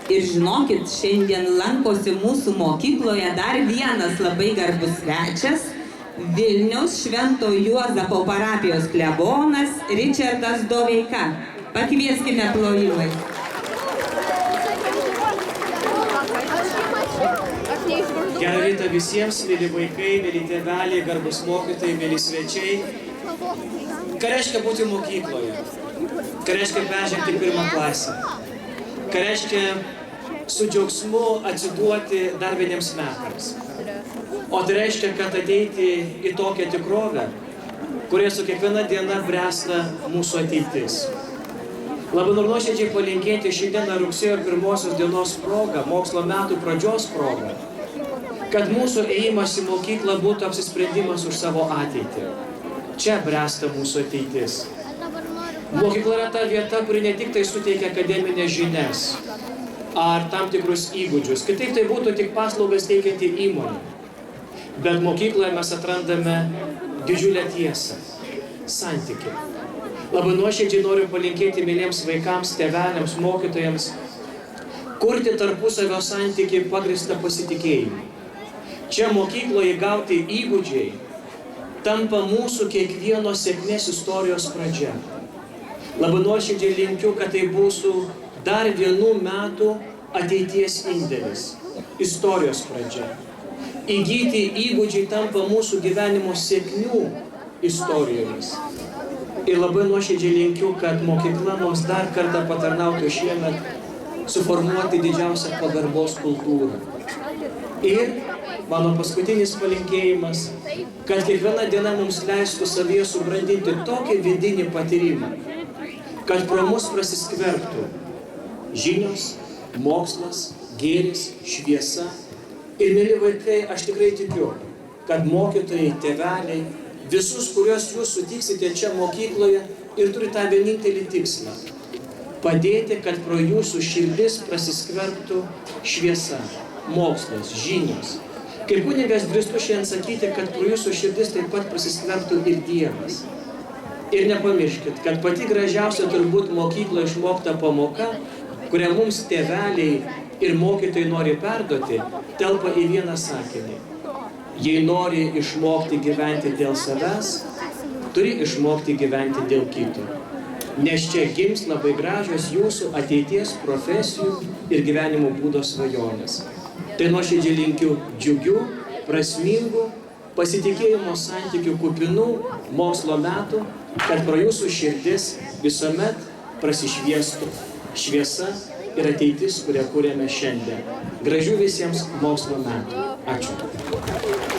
Ir žinokit, šiandien lankosi mūsų mokykloje dar vienas labai garbus svečias, Vilniaus Švento Juozapo parapijos klebonas Ričardas Doveika. Pakvieskime plojimai. Gerą rytą visiems, mėly vaikai, mėly tėveliai, garbus mokytojai, mėly svečiai. Ką reiškia būti mokykloje? Ką reiškia peržengti pirmą klasę? Ką reiškia su džiaugsmu atsiduoti dar vieniems metams? O tai reiškia, kad ateiti į tokią tikrovę, kurioje su kiekviena diena bręsta mūsų ateitis. Labai noriu nuoširdžiai palinkėti šiandieną rugsėjo 1 dienos progą, mokslo metų pradžios progą, kad mūsų ėjimas į mokyklą būtų apsisprendimas už savo ateitį. Čia bręsta mūsų ateitis. Mokykla yra ta vieta, kuri ne tik tai suteikia akademinės žinias ar tam tikrus įgūdžius, kitaip tai būtų tik paslaugas teikianti įmonė. Bet mokykloje mes atrandame didžiulę tiesą, santykį. Labai nuoširdžiai noriu palinkėti myliems vaikams, tėveliams, mokytojams, kurti tarpusavio santykį pagrįstą pasitikėjimą. Čia mokykloje gauti įgūdžiai tampa mūsų kiekvieno sėkmės istorijos pradžia. Labai nuoširdžiai linkiu, kad tai būtų dar vienų metų ateities indėlis, istorijos pradžia. Įgyti įgūdžiai tampa mūsų gyvenimo sėkmių istorijomis. Ir labai nuoširdžiai linkiu, kad mokykla mums dar kartą patarnautų šiemet suformuoti didžiausią pagarbos kultūrą. Ir mano paskutinis palinkėjimas, kad kiekviena diena mums leistų savyje subrandinti tokį vidinį patyrimą, kad pro mus prasiskverbtų žinios, mokslas, gėris, šviesa. Ir, mėly vaikai, aš tikrai tikiu, kad mokytojai, tėveliai, visus, kuriuos jūs sutiksite čia mokykloje ir turi tą vienintelį tikslą – padėti, kad pro jūsų širdis prasiskverbtų šviesa, mokslas, žinios. Kaip kunigas drįstu šiandien sakyti, kad pro jūsų širdis taip pat prasiskverbtų ir Dievas. Ir nepamirškit, kad pati gražiausia turbūt mokyklo išmokta pamoka, kurią mums tėveliai ir mokytojai nori perduoti, telpa į vieną sakinį. Jei nori išmokti gyventi dėl savęs, turi išmokti gyventi dėl kito. Nes čia gims labai gražios jūsų ateities profesijų ir gyvenimo būdo svajonės. Tai nuoširdžiai linkiu džiugių, prasmingų, pasitikėjimo santykių kupinų mokslo metų, kad pro jūsų širdis visuomet prasišviestų šviesa ir ateitis, kurią kuriame šiandien. Gražių visiems mokslo metų. Ačiū.